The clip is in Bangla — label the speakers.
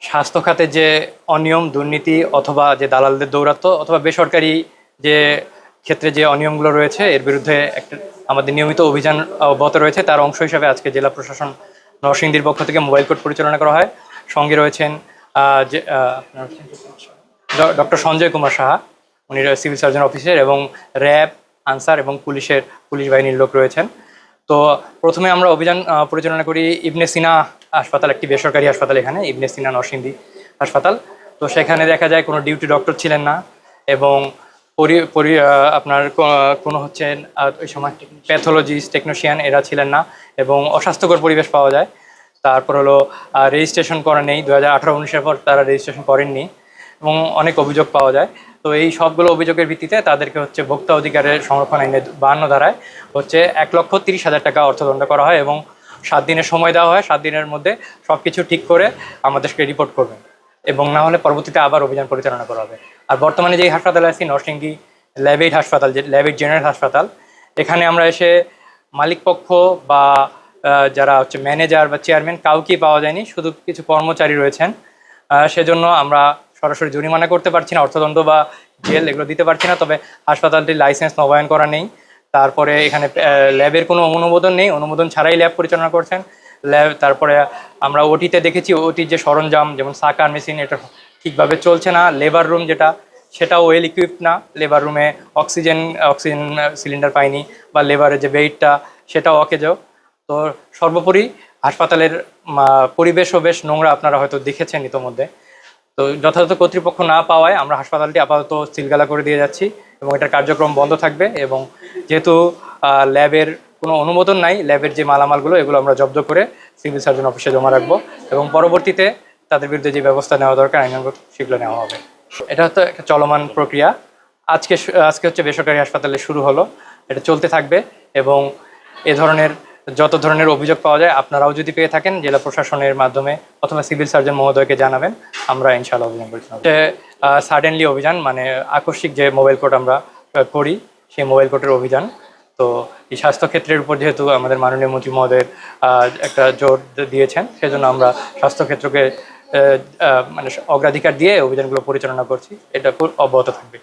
Speaker 1: স্বাস্থ্য খাতে যে অনিয়ম দুর্নীতি অথবা যে দালালদের দৌরাত্ম্য অথবা বেসরকারি যে ক্ষেত্রে যে অনিয়মগুলো রয়েছে এর বিরুদ্ধে একটা আমাদের নিয়মিত অভিযান অব্যাহত রয়েছে। তার অংশ হিসাবে আজকে জেলা প্রশাসন নরসিংদীর পক্ষ থেকে মোবাইল কোর্ট পরিচালনা করা হয়। সঙ্গে রয়েছেন যে আপনার ডক্টর সঞ্জয় কুমার সাহা, উনি সিভিল সার্জন অফিসের, এবং র্যাব, আনসার এবং পুলিশ বাহিনীর লোক রয়েছেন। তো প্রথমে আমরা অভিযান পরিচালনা করি ইবনে সিনা হাসপাতাল, একটি বেসরকারি হাসপাতাল, এখানে ইবনে সিনা নরসিংদী হাসপাতাল। তো সেখানে দেখা যায় কোনো ডিউটি ডক্টর ছিলেন না, এবং আপনার কোনো হচ্ছেন ওই সময় প্যাথোলজিস্ট, টেকনিশিয়ান এরা ছিলেন না, এবং অস্বাস্থ্যকর পরিবেশ পাওয়া যায়। তারপর হলো রেজিস্ট্রেশন করা নেই, 2018-19-এর পর তারা রেজিস্ট্রেশন করেননি, এবং অনেক অভিযোগ পাওয়া যায়। তো এই সবগুলো অভিযোগের ভিত্তিতে তাদেরকে হচ্ছে ভোক্তা অধিকারের সংরক্ষণ আইনে 52 ধারায় হচ্ছে 1,30,000 টাকা অর্থদণ্ড করা হয়, এবং 7 দিনের সময় দেওয়া হয়। 7 দিনের মধ্যে সব কিছু ঠিক করে আমাদেরকে রিপোর্ট করবেন, এবং না হলে পরবর্তীতে আবার অভিযান পরিচালনা করা হবে। আর বর্তমানে যেই হাসপাতালে আছি নরসিংদী ল্যাবেইড হাসপাতাল, যে ল্যাবেইড জেনারেল হাসপাতাল, এখানে আমরা এসে মালিকপক্ষ বা যারা হচ্ছে ম্যানেজার বা চেয়ারম্যান কাউকেই পাওয়া যায়নি, শুধু কিছু কর্মচারী রয়েছেন। সেজন্য আমরা সরাসরি জরিমানা করতে পারছি না, অর্থদণ্ড বা জেল এগুলো দিতে পারছি না। তবে হাসপাতালটির লাইসেন্স নবায়ন করা নেই, তারপরে এখানে ল্যাবের কোনো অনুমোদন নেই, অনুমোদন ছাড়াই ল্যাব পরিচালনা করছেন ল্যাব। তারপরে আমরা ওটিতে দেখেছি ওটির যে সরঞ্জাম যেমন সাকার মেশিন এটা ঠিকভাবে চলছে না। লেবার রুম যেটা, সেটাও ওয়েল ইকুইপড না। লেবার রুমে অক্সিজেন সিলিন্ডার পাইনি, বা লেবারের যে বেডটা সেটাও অকেজো। তো সর্বোপরি হাসপাতালের পরিবেশও বেশ নোংরা, আপনারা হয়তো দেখেছেন ইতোমধ্যে। তো যথাযথ কর্তৃপক্ষ না পাওয়ায় আমরা হাসপাতালটি আপাতত সিলগালা করে দিয়ে যাচ্ছি, এবং এটার কার্যক্রম বন্ধ থাকবে। এবং যেহেতু ল্যাবের কোনো অনুমোদন নাই, ল্যাবের যে মালামালগুলো এগুলো আমরা জব্দ করে সিভিল সার্জন অফিসে জমা রাখবো, এবং পরবর্তীতে তাদের বিরুদ্ধে যে ব্যবস্থা নেওয়া দরকার আইনানুগ সেগুলো নেওয়া হবে। এটা হচ্ছে একটা চলমান প্রক্রিয়া। আজকে হচ্ছে বেসরকারি হাসপাতালে শুরু হলো, এটা চলতে থাকবে। এবং এ ধরনের যত ধরনের অভিযোগ পাওয়া যায় আপনারাও যদি পেয়ে থাকেন জেলা প্রশাসনের মাধ্যমে অথবা সিভিল সার্জন মহোদয়কে জানাবেন, আমরা ইনশাআল্লাহ অভিযান পরিচালনা করব। সাডেনলি অভিযান মানে আকস্মিক যে মোবাইল কোর্ট আমরা করি, সেই মোবাইল কোর্টের অভিযান। তো এই স্বাস্থ্য ক্ষেত্রের উপর যেহেতু আমাদের মাননীয় মন্ত্রী মহোদয়ের একটা জোর দিয়েছেন, সেজন্য আমরা স্বাস্থ্যক্ষেত্রকে মানে অগ্রাধিকার দিয়ে অভিযানগুলো পরিচালনা করছি। এটা অব্যাহত থাকবে।